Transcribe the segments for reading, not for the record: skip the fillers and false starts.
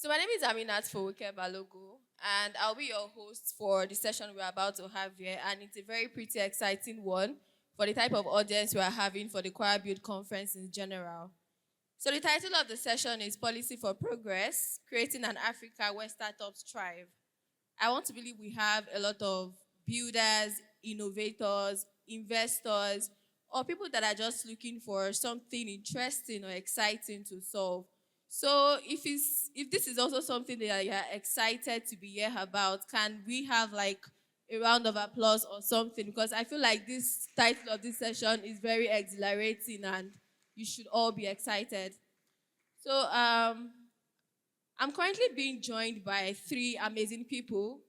So my name is Aminat Fowoke Balogun, and I'll be your host for the session we're about to have here. And it's a very pretty exciting one for the type of audience we are having for the Kwara Build Conference in general. So the title of the session is Policy for Progress, Creating an Africa Where Startups Thrive. I want to believe we have a lot of builders, innovators, investors, or people that are just looking for something interesting or exciting to solve. So if this is also something that you are excited to be here about, can we have like a round of applause or something? Because I feel like this title of this session is very exhilarating and you should all be excited. So I'm currently being joined by three amazing people.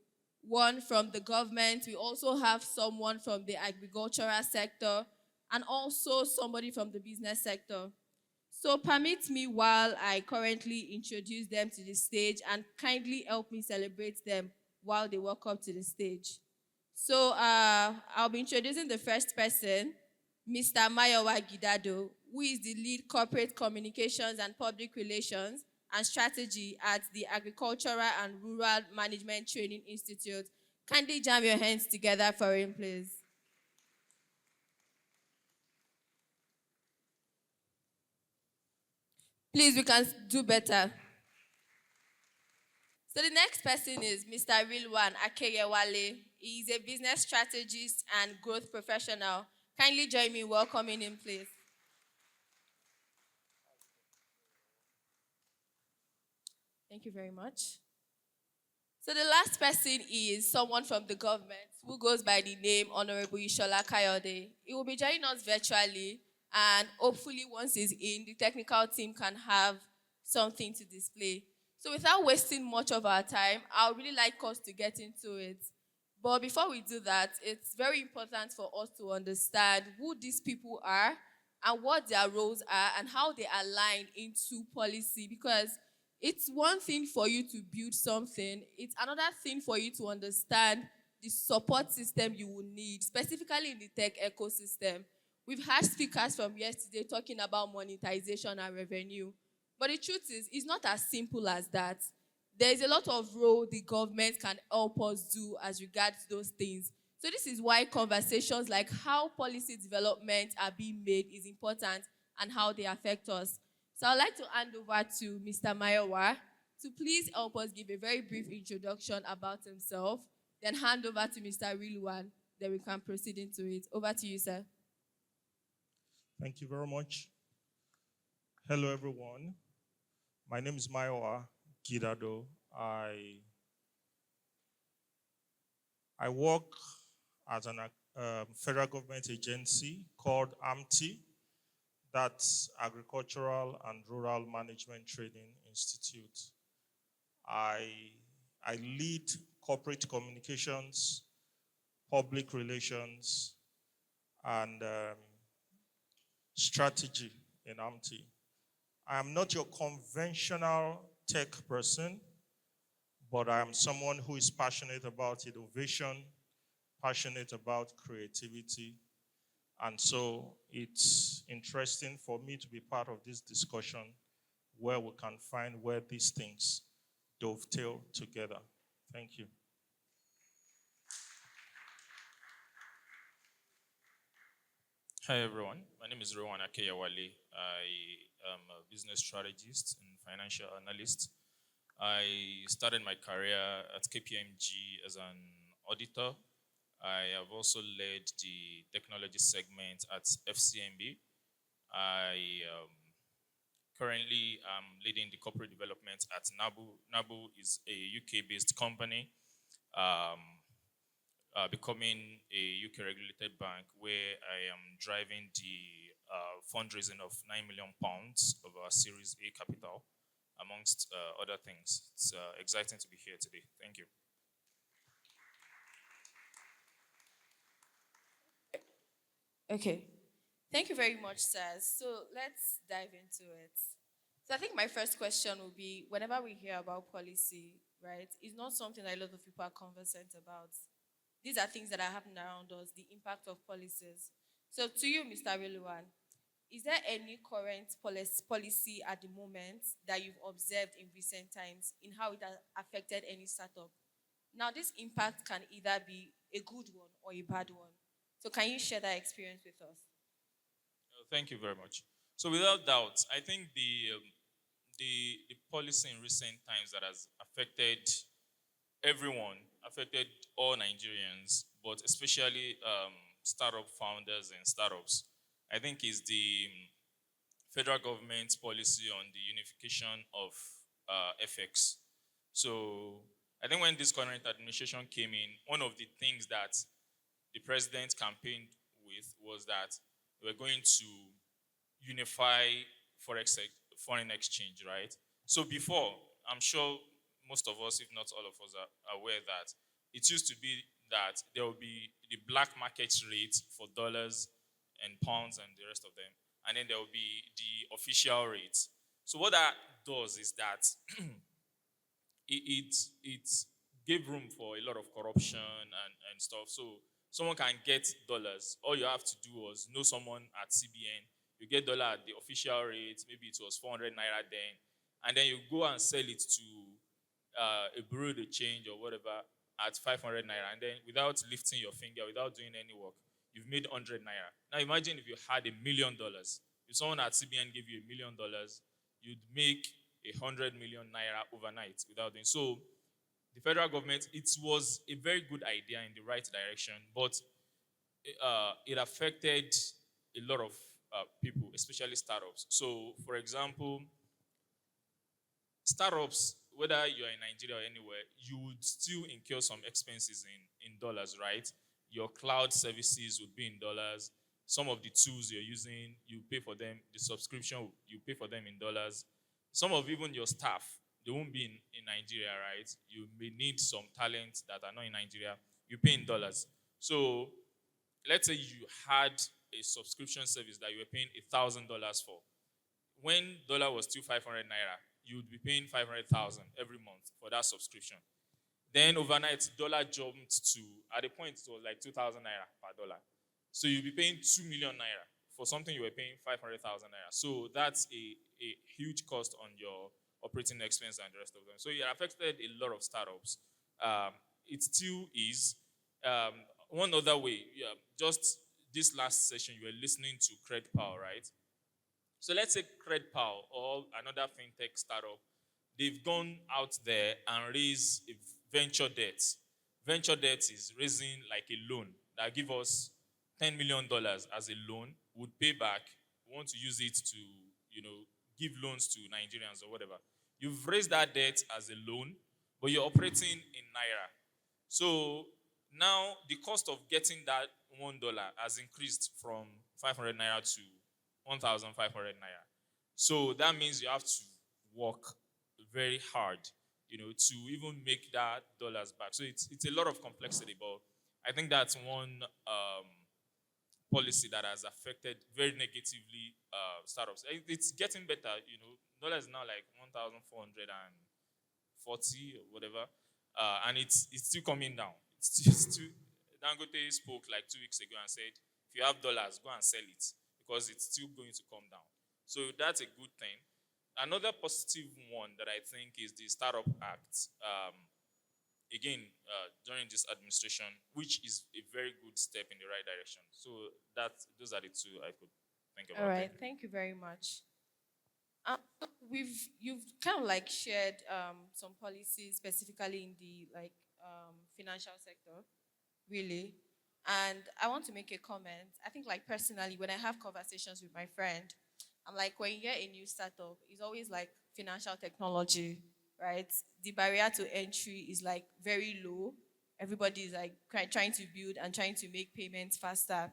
One from the government, we also have someone from the agricultural sector, and also somebody from the business sector. So permit me while I currently introduce them to the stage and kindly help me celebrate them while they walk up to the stage. So I'll be introducing the first person, Mr. Mayowa Gidado, who is the lead corporate communications and public relations and strategy at the Agricultural and Rural Management Training Institute. Kindly jam your hands together for him, please. Please, we can do better. So the next person is Mr. Riliwan Akeyewale. He is a business strategist and growth professional. Kindly join me in welcoming him, please. Thank you very much. So the last person is someone from the government who goes by the name Honorable Ishola Kayode. He will be joining us virtually, and hopefully once he's in, the technical team can have something to display. So without wasting much of our time, I would really like us to get into it. But before we do that, it's very important for us to understand who these people are and what their roles are and how they align into policy, because it's one thing for you to build something, it's another thing for you to understand the support system you will need, specifically in the tech ecosystem. We've had speakers from yesterday talking about monetization and revenue. But the truth is, it's not as simple as that. There is a lot of role the government can help us do as regards those things. So this is why conversations like how policy development are being made is important and how they affect us. So I'd like to hand over to Mr. Mayowa to please help us give a very brief introduction about himself, then hand over to Mr. Riliwan, then we can proceed into it. Over to you, sir. Thank you very much. Hello, everyone. My name is Mayowa Gidado. I work at an federal government agency called ARMTI, that's Agricultural and Rural Management Training Institute. I lead corporate communications, public relations, and strategy in ARMTI. I am not your conventional tech person, but I am someone who is passionate about innovation, passionate about creativity. And so it's interesting for me to be part of this discussion where we can find where these things dovetail together. Thank you. Hi everyone, my name is Riliwan Akeyewale. I am a business strategist and financial analyst. I started my career at KPMG as an auditor. I have also led the technology segment at FCMB. I currently am leading the corporate development at NABU. NABU is a UK-based company. Becoming a UK regulated bank where I am driving the fundraising of £9 million of our Series A capital, amongst other things. It's exciting to be here today. Thank you. Okay. Thank you very much, sir. So let's dive into it. So I think my first question will be, whenever we hear about policy, right, it's not something that a lot of people are conversant about. These are things that are happening around us, the impact of policies. So to you, Mr. Riliwan, is there any current policy at the moment that you've observed in recent times in how it has affected any startup? Now, this impact can either be a good one or a bad one. So, can you share that experience with us? Thank you very much. So, without doubt, I think the policy in recent times that has affected everyone, affected all Nigerians, but especially startup founders and startups, I think is the federal government's policy on the unification of FX. So I think when this current administration came in, one of the things that the president campaigned with was that we're going to unify foreign exchange, right? So before, I'm sure most of us, if not all of us, are aware that it used to be that there will be the black market rate for dollars and pounds and the rest of them, and then there will be the official rate. So what that does is that it gave room for a lot of corruption and stuff. So someone can get dollars. All you have to do was know someone at CBN. You get dollar at the official rate. Maybe it was 400 naira then, and then you go and sell it to a bureau de change or whatever at 500 naira, and then without lifting your finger, without doing any work, you've made 100 naira. Now imagine if you had $1 million. If someone at CBN gave you $1 million, you'd make 100 million naira overnight without doing so. The federal government, it was a very good idea in the right direction, but it affected a lot of people, especially startups. So, for example, startups, whether you're in Nigeria or anywhere, you would still incur some expenses in dollars, right? Your cloud services would be in dollars. Some of the tools you're using, you pay for them. The subscription, you pay for them in dollars. Some of even your staff, they won't be in Nigeria, right? You may need some talent that are not in Nigeria. You pay in dollars. So let's say you had a subscription service that you were paying $1,000 for. When dollar was still 500 naira, you would be paying 500,000 every month for that subscription. Then overnight, dollar jumped to, at a point, it was like 2,000 naira per dollar. So you'll be paying 2 million naira for something you were paying 500,000 naira. So that's a huge cost on your operating expense and the rest of them. So it affected a lot of startups. It still is. One other way, just this last session, you were listening to CredPal, right? So let's say CredPal or another fintech startup, they've gone out there and raised a venture debt. Venture debt is raising like a loan that give us $10 million as a loan, would pay back, want to use it to, give loans to Nigerians or whatever. You've raised that debt as a loan, but you're operating in Naira. So now the cost of getting that $1 has increased from 500 Naira to 1,500 Naira. So that means you have to work very hard, to even make that dollars back. So it's a lot of complexity, but I think that's one policy that has affected very negatively startups. It's getting better, dollar is now like 1,440 or whatever, and it's still coming down. It's still, Dangote spoke like 2 weeks ago and said, if you have dollars, go and sell it because it's still going to come down. So that's a good thing. Another positive one that I think is the Startup Act. Again, during this administration, which is a very good step in the right direction. So those are the two I could think about. All right, thank you very much. You've kind of like shared some policies specifically in the financial sector, really. And I want to make a comment. I think like personally, when I have conversations with my friend, I'm like, when you get a new startup, it's always like financial technology, right? The barrier to entry is like very low. Everybody is like trying to build and trying to make payments faster.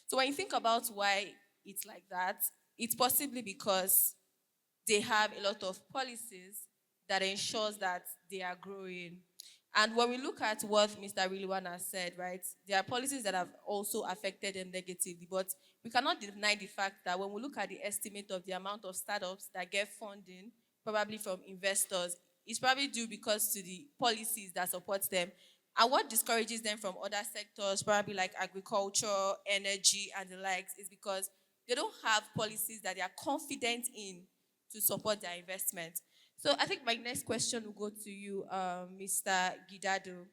So when you think about why it's like that, it's possibly because they have a lot of policies that ensures that they are growing. And when we look at what Mr. Riliwan has said, right, there are policies that have also affected them negatively. But we cannot deny the fact that when we look at the estimate of the amount of startups that get funding, probably from investors, it's probably due because to the policies that support them. And what discourages them from other sectors, probably like agriculture, energy, and the likes, is because they don't have policies that they are confident in to support their investment. So I think my next question will go to you, Mr. Gidado.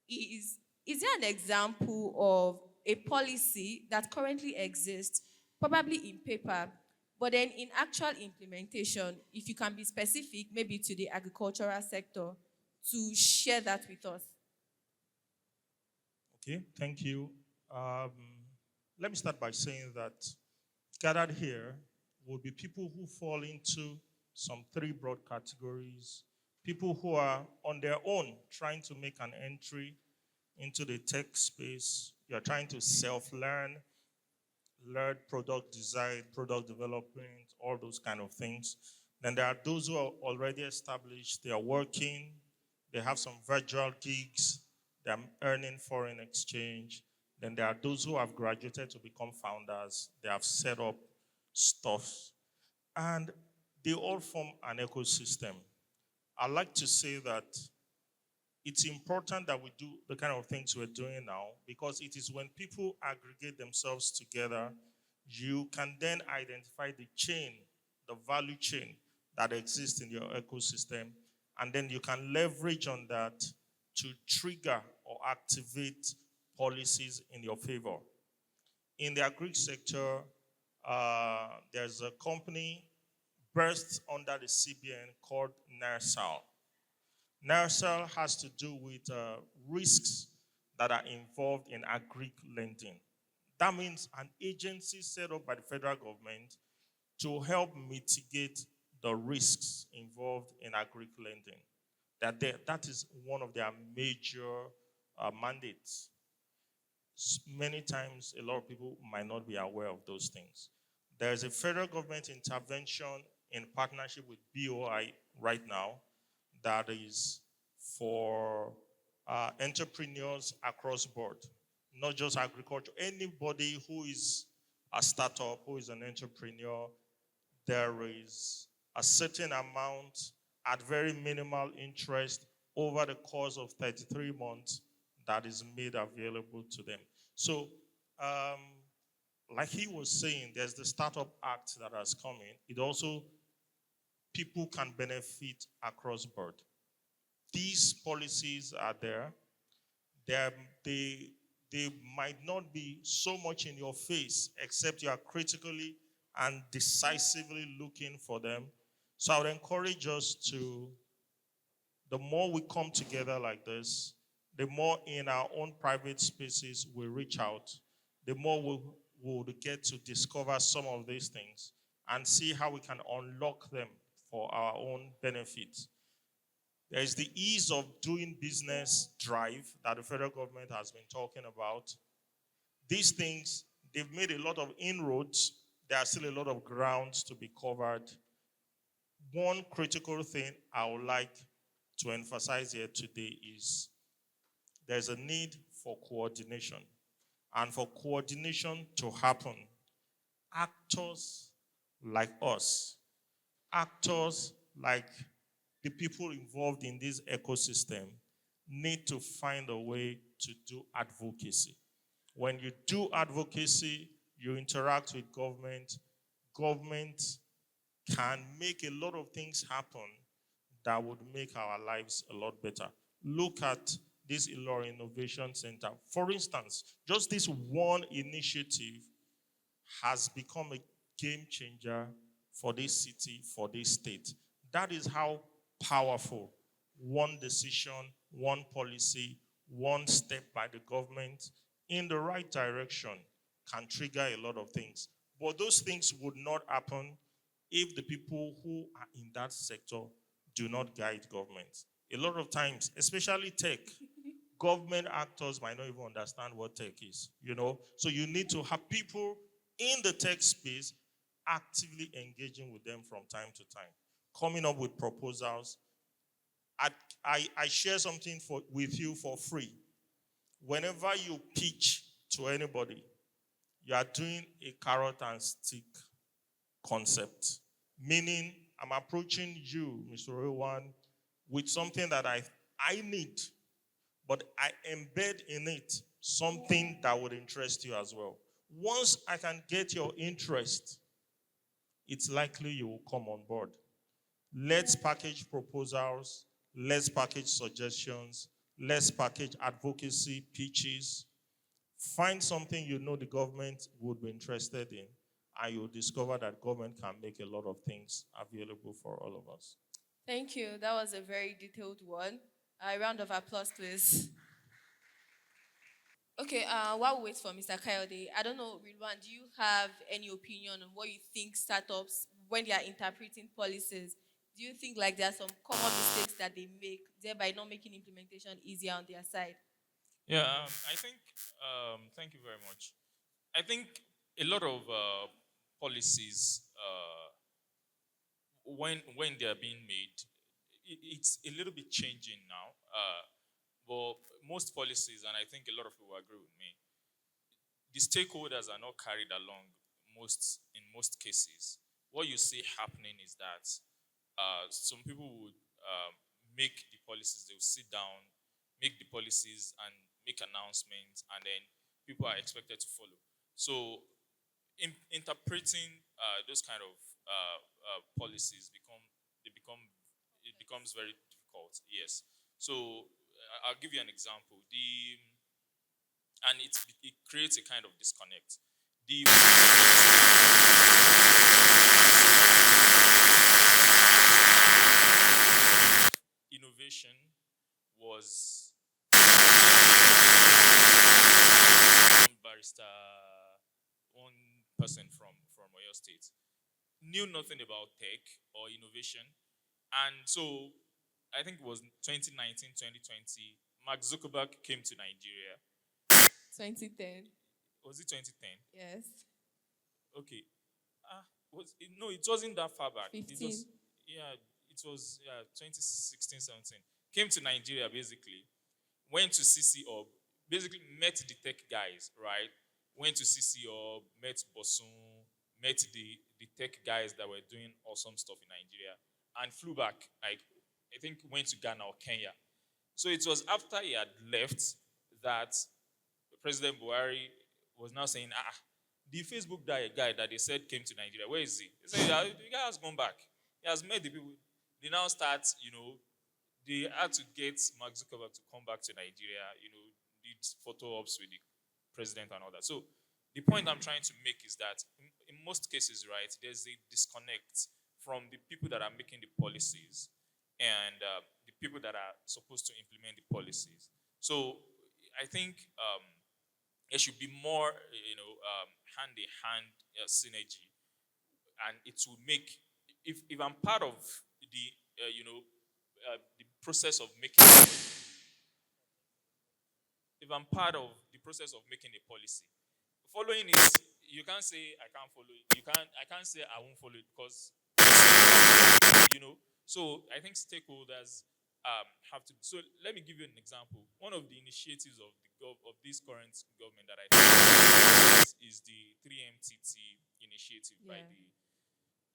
Is there an example of a policy that currently exists, probably in paper, but then in actual implementation, if you can be specific, maybe to the agricultural sector, to share that with us? Okay, thank you. Um, Let me start by saying that gathered here will be people who fall into some three broad categories. People who are on their own trying to make an entry into the tech space. You're trying to self-learn, learn product design, product development, all those kind of things. Then there are those who are already established. They are working. They have some virtual gigs. They're earning foreign exchange. Then there are those who have graduated to become founders. They have set up stuff. And they all form an ecosystem. I like to say that it's important that we do the kind of things we're doing now, because it is when people aggregate themselves together, you can then identify the chain, the value chain that exists in your ecosystem, and then you can leverage on that to trigger or activate policies in your favor. In the agri sector, there's a company birthed under the CBN called NERSAL. NERSAL has to do with risks that are involved in agri lending. That means an agency set up by the federal government to help mitigate the risks involved in agri lending. That is one of their major mandates. Many times, a lot of people might not be aware of those things. There is a federal government intervention in partnership with BOI right now that is for entrepreneurs across board, not just agriculture. Anybody who is a startup, who is an entrepreneur, there is a certain amount at very minimal interest over the course of 33 months that is made available to them. So, like he was saying, there's the Startup Act that has come in. It also, people can benefit across board. These policies are there. They might not be so much in your face, except you are critically and decisively looking for them. So I would encourage us to, the more we come together like this, the more in our own private spaces we reach out, the more we'll get to discover some of these things and see how we can unlock them for our own benefit. There is the ease of doing business drive that the federal government has been talking about. These things, they've made a lot of inroads. There are still a lot of grounds to be covered. One critical thing I would like to emphasize here today is there's a need for coordination. And for coordination to happen, actors like us, actors like the people involved in this ecosystem need to find a way to do advocacy. When you do advocacy, you interact with government. Government can make a lot of things happen that would make our lives a lot better. Look at this Ilori Innovation Center. For instance, just this one initiative has become a game changer for this city, for this state. That is how powerful one decision, one policy, one step by the government in the right direction can trigger a lot of things. But those things would not happen if the people who are in that sector do not guide government. A lot of times, especially tech, government actors might not even understand what tech is, So you need to have people in the tech space actively engaging with them from time to time, coming up with proposals. I share something with you for free. Whenever you pitch to anybody, you are doing a carrot and stick concept. Meaning, I'm approaching you, Mr. Riliwan, with something that I need, but I embed in it something that would interest you as well. Once I can get your interest, it's likely you will come on board. Let's package proposals, let's package suggestions, let's package advocacy pitches. Find something you know the government would be interested in, and you'll discover that government can make a lot of things available for all of us. Thank you. That was a very detailed one. A round of applause, please. Okay, while we wait for Mr. Kayode, I don't know, Riliwan, do you have any opinion on what you think startups, when they are interpreting policies, do you think like there are some common mistakes that they make, thereby not making implementation easier on their side? Yeah, I think, thank you very much. I think a lot of policies, when they are being made, it's a little bit changing now. But most policies, and I think a lot of people agree with me, the stakeholders are not carried along in most cases. What you see happening is that some people would make the policies, they will sit down, make the policies and make announcements, and then people are expected to follow. So interpreting those kind of policies it becomes very difficult. Yes. So I'll give you an example. It creates a kind of disconnect. The innovation was one barrister, one person from Oyo State, knew nothing about tech or innovation. And so I think it was 2019, 2020, Mark Zuckerberg came to Nigeria. 2010. Was it 2010? Yes. Okay. No, it wasn't that far back. 15. It was 2016, 17. Came to Nigeria basically, went to CC Hub, basically met the tech guys, right? Went to CC Hub, met Bosun, met the tech guys that were doing awesome stuff in Nigeria, and flew back. Like, I think went to Ghana or Kenya. So it was after he had left that President Buhari was now saying, the Facebook guy that they said came to Nigeria, where is he? He said, the guy has gone back. He has met the people. They now start, they had to get Mark Zuckerberg to come back to Nigeria, did photo ops with the president and all that. So the point I'm trying to make is that in most cases, right, there's a disconnect from the people that are making the policies and the people that are supposed to implement the policies. So I think there should be more, hand-in-hand synergy, and it will make, if I'm part of the, the process of making, if I'm part of the process of making a policy, following it, you can't say I can't follow it. I can't say I won't follow it because, So I think stakeholders have to. So let me give you an example. One of the initiatives of this current government that I think is the 3MTT initiative by the.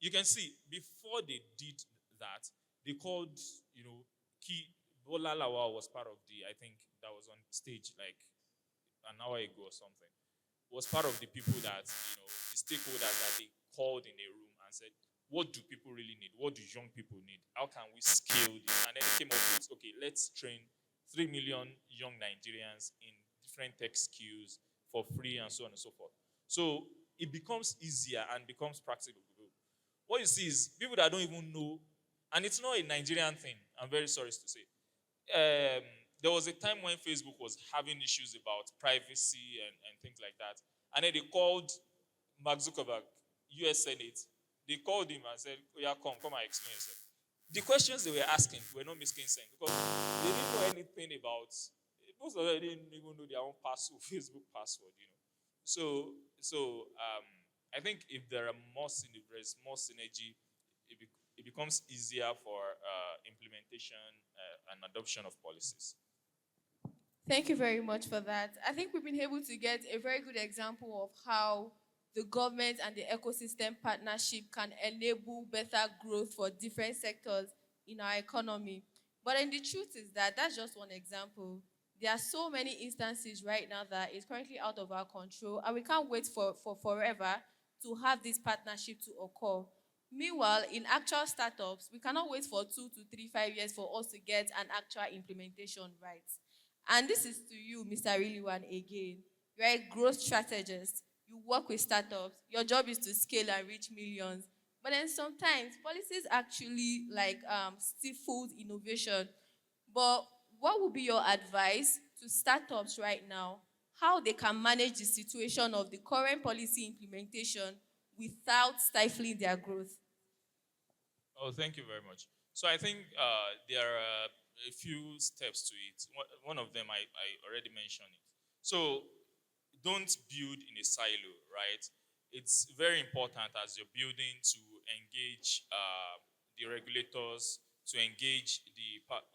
You can see before they did that, they called Bola Lawal was part of I think that was on stage like an hour ago or something. Was part of the people that the stakeholders that they called in a room and said, what do people really need? What do young people need? How can we scale this? And then they came up with, okay, let's train 3 million young Nigerians in different tech skills for free and so on and so forth. So it becomes easier and becomes practical. What you see is people that don't even know, and it's not a Nigerian thing, I'm very sorry to say. There was a time when Facebook was having issues about privacy and things like that. And then they called Mark Zuckerberg, US Senate. They called him and said, oh, yeah, come and explain yourself. The questions they were asking were not making sense because they didn't know anything about, most of them didn't even know their own password, Facebook password, So I think if there are more synergy, it becomes easier for implementation and adoption of policies. Thank you very much for that. I think we've been able to get a very good example of how the government and the ecosystem partnership can enable better growth for different sectors in our economy. But then the truth is that that's just one example. There are so many instances right now that is currently out of our control, and we can't wait for forever to have this partnership to occur. Meanwhile, in actual startups, we cannot wait for 2 to 3, 5 years for us to get an actual implementation right. And this is to you, Mr. Riliwan, again. You're a growth strategist. You work with startups. Your job is to scale and reach millions. But then sometimes policies actually stifle innovation. But what would be your advice to startups right now? How they can manage the situation of the current policy implementation without stifling their growth? Oh, thank you very much. So I think there are a few steps to it. One of them I already mentioned it. So don't build in a silo, right? It's very important as you're building to engage the regulators, to engage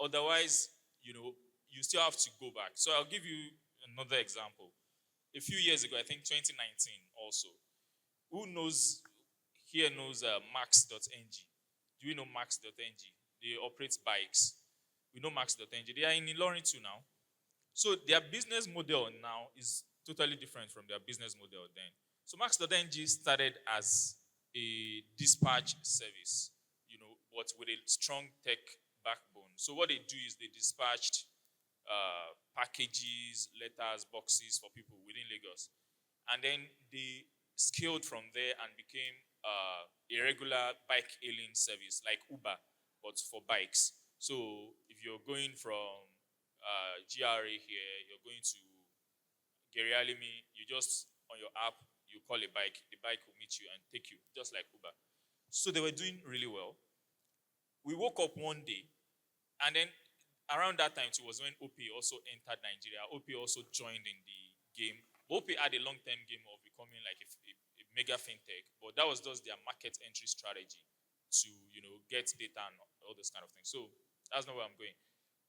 otherwise, you still have to go back. So I'll give you another example. A few years ago, I think 2019 also, who knows here knows max.ng? Do you know max.ng? They operate bikes. We know max.ng. They are in Ilorin too now. So their business model now is totally different from their business model then. So max.ng started as a dispatch service, but with a strong tech backbone. So what they do is they dispatched packages, letters, boxes for people within Lagos. And then they scaled from there and became a regular bike hailing service like Uber, but for bikes. So if you're going from GRA here, you're going to Gerialimi, you just, on your app, you call a bike, the bike will meet you and take you, just like Uber. So they were doing really well. We woke up one day, and then around that time, it was when OP also entered Nigeria. OP also joined in the game. OP had a long-term game of becoming like a mega fintech, but that was just their market entry strategy to, get data and all those kind of things. So that's not where I'm going.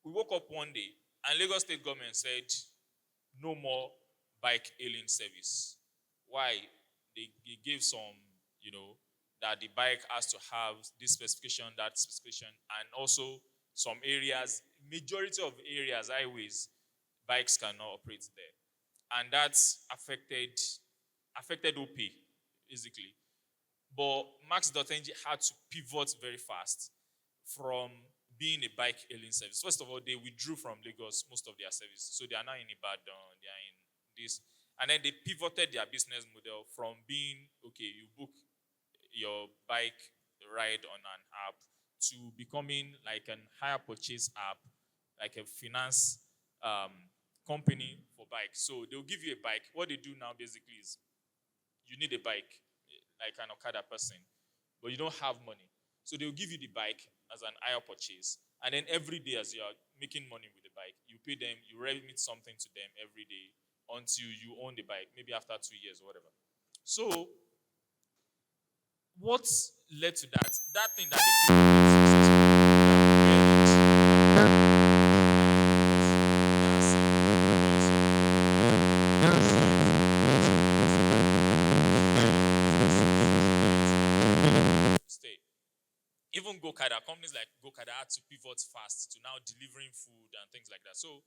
We woke up one day, and Lagos State government said, no more bike hailing service. Why? They gave some, that the bike has to have this specification, that specification, and also some areas, majority of areas, highways, bikes cannot operate there. And that's affected OP, basically. But Max.ng had to pivot very fast from being a bike hailing service. First of all, they withdrew from Lagos most of their services. So they are now in Ibadan, they are in this. And then they pivoted their business model from being, okay, you book your bike ride on an app to becoming like an hire purchase app, like a finance company for bikes. So they'll give you a bike. What they do now basically is you need a bike, like an Okada person, but you don't have money. So they'll give you the bike as an hire purchase. And then every day as you are making money with the bike, you pay them, you remit something to them every day until you own the bike, maybe after 2 years or whatever. So what led to that? That thing that they stay. Even Gokada, companies like Gokada had to pivot fast to now delivering food and things like that. So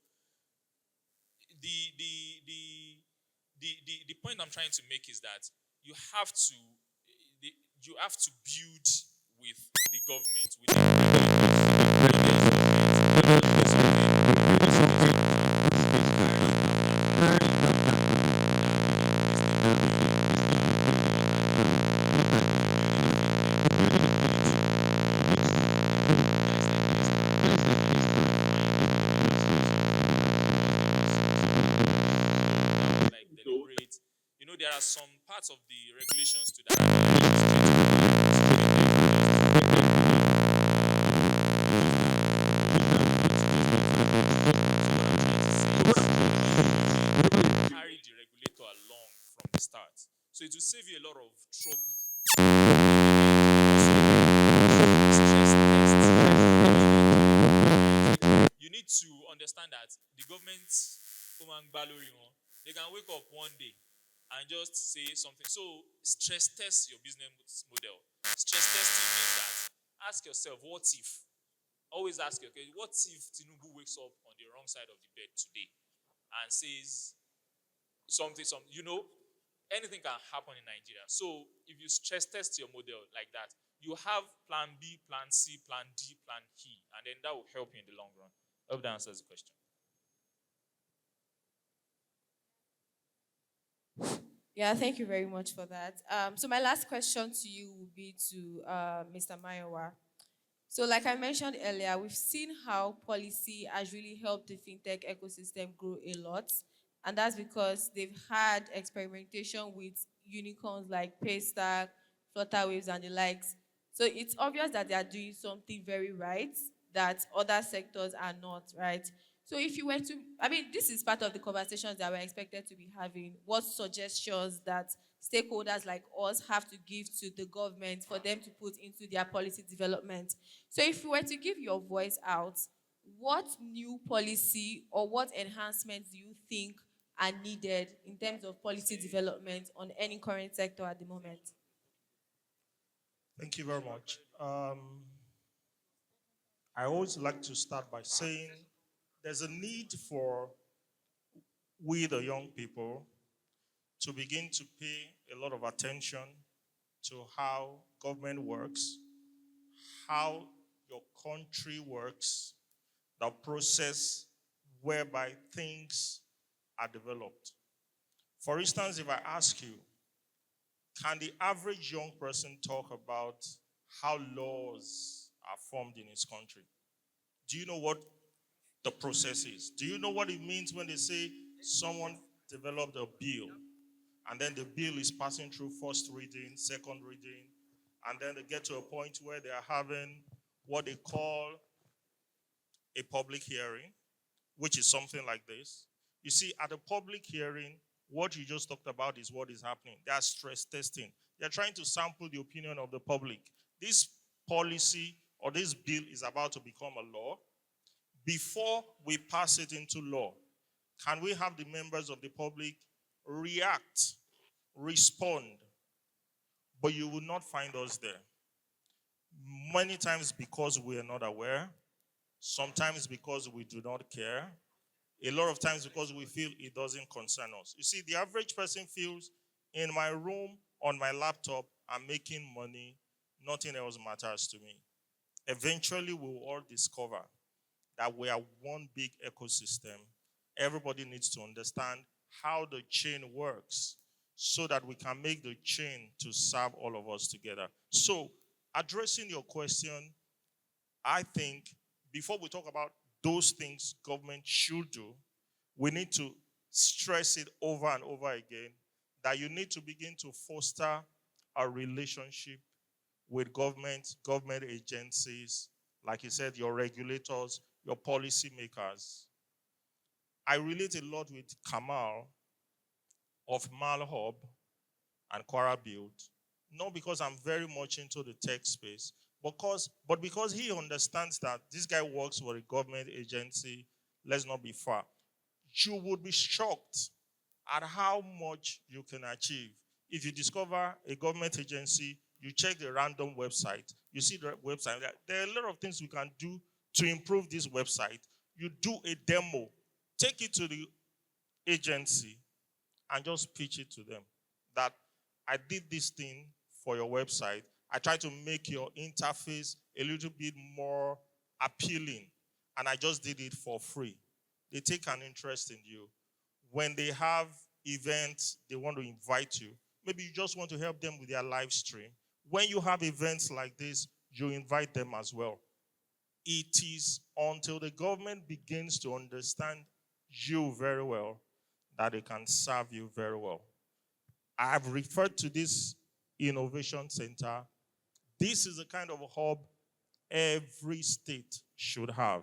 the point I'm trying to make is that you have to build with the government, with like deliberate. There are some parts of the regulations to that. Carry the regulator along from the start. So it will save you a lot of trouble. You need to understand that the government, they can wake up one day and just say something. So stress test your business model. Stress testing means that ask yourself, what if? always ask you, okay, what if Tinubu wakes up on the wrong side of the bed today and says something, anything can happen in Nigeria. So if you stress test your model like that, you have plan B, plan C, plan D, plan E, and then that will help you in the long run. I hope that answers the question. Yeah, thank you very much for that. So my last question to you will be to Mr. Mayowa. So like I mentioned earlier, we've seen how policy has really helped the fintech ecosystem grow a lot. And that's because they've had experimentation with unicorns like Paystack, Flutterwaves, and the likes. So it's obvious that they are doing something very right that other sectors are not, right? So if you were to, I mean, this is part of the conversations that we're expected to be having. What suggestions that stakeholders like us have to give to the government for them to put into their policy development? So if you were to give your voice out, what new policy or what enhancements do you think are needed in terms of policy development on any current sector at the moment? Thank you very much. I always like to start by saying there's a need for we, the young people, to begin to pay a lot of attention to how government works, how your country works, the process whereby things are developed. For instance, if I ask you, can the average young person talk about how laws are formed in his country? Do you know what the process is? Do you know what it means when they say someone developed a bill and then the bill is passing through first reading, second reading, and then they get to a point where they are having what they call a public hearing, which is something like this. You see, at a public hearing, what you just talked about is what is happening. They are stress testing. They're trying to sample the opinion of the public. This policy or this bill is about to become a law. Before we pass it into law, can we have the members of the public react, respond? But you will not find us there. Many times because we are not aware, sometimes because we do not care, a lot of times because we feel it doesn't concern us. You see, the average person feels in my room, on my laptop, I'm making money, nothing else matters to me. Eventually, we will all discover that we are one big ecosystem. Everybody needs to understand how the chain works so that we can make the chain to serve all of us together. So, addressing your question, I think before we talk about those things government should do, we need to stress it over and over again that you need to begin to foster a relationship with government agencies, like you said, your regulators, your policymakers. I relate a lot with Kamal of Malhub and Kwara Build, not because I'm very much into the tech space, but because he understands that this guy works for a government agency. Let's not be far. You would be shocked at how much you can achieve. If you discover a government agency, you check the random website, you see the website, there are a lot of things we can do to improve this website. You do a demo, take it to the agency, and just pitch it to them that I did this thing for your website. I try to make your interface a little bit more appealing, and I just did it for free. They take an interest in you. When they have events, they want to invite you. Maybe you just want to help them with their live stream. When you have events like this, you invite them as well. It is until the government begins to understand you very well that they can serve you very well. I have referred to this innovation center. This is the kind of hub every state should have.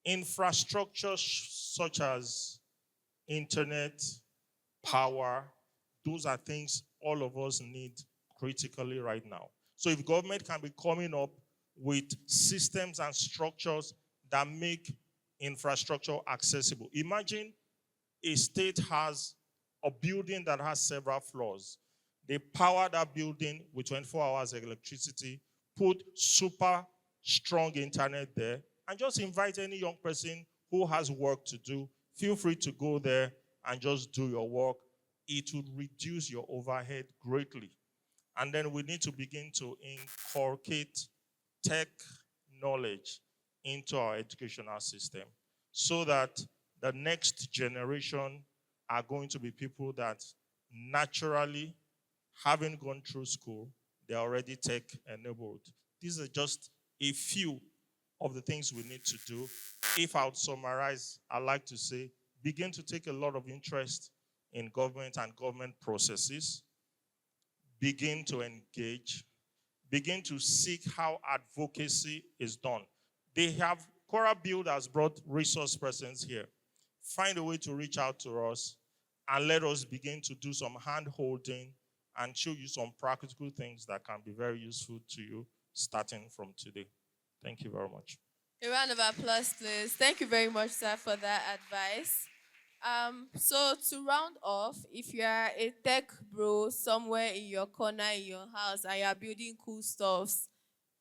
Infrastructure such as internet, power, those are things all of us need critically right now. So if government can be coming up with systems and structures that make infrastructure accessible. Imagine a state has a building that has several floors. They power that building with 24 hours of electricity, put super strong internet there, and just invite any young person who has work to do. Feel free to go there and just do your work. It will reduce your overhead greatly. And then we need to begin to inculcate tech knowledge into our educational system so that the next generation are going to be people that naturally, having gone through school, they're already tech enabled. These are just a few of the things we need to do. If I would summarize, I'd like to say, begin to take a lot of interest in government and government processes. Begin to engage. Begin to seek how advocacy is done. Kwara Build has brought resource persons here. Find a way to reach out to us and let us begin to do some hand-holding and show you some practical things that can be very useful to you starting from today. Thank you very much. A round of applause, please. Thank you very much, sir, for that advice. So to round off, if you are a tech bro somewhere in your corner in your house and you are building cool stuffs,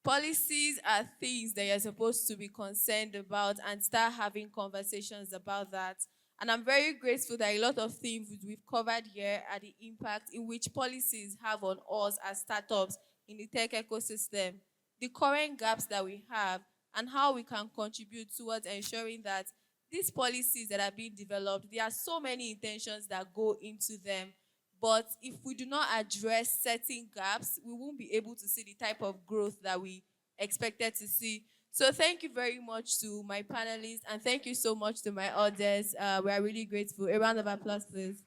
policies are things that you're supposed to be concerned about and start having conversations about that. And I'm very grateful that a lot of things we've covered here are the impact in which policies have on us as startups in the tech ecosystem, the current gaps that we have, and how we can contribute towards ensuring that these policies that are being developed, there are so many intentions that go into them. But if we do not address certain gaps, we won't be able to see the type of growth that we expected to see. So thank you very much to my panelists, and thank you so much to my audience. We are really grateful. A round of applause, please.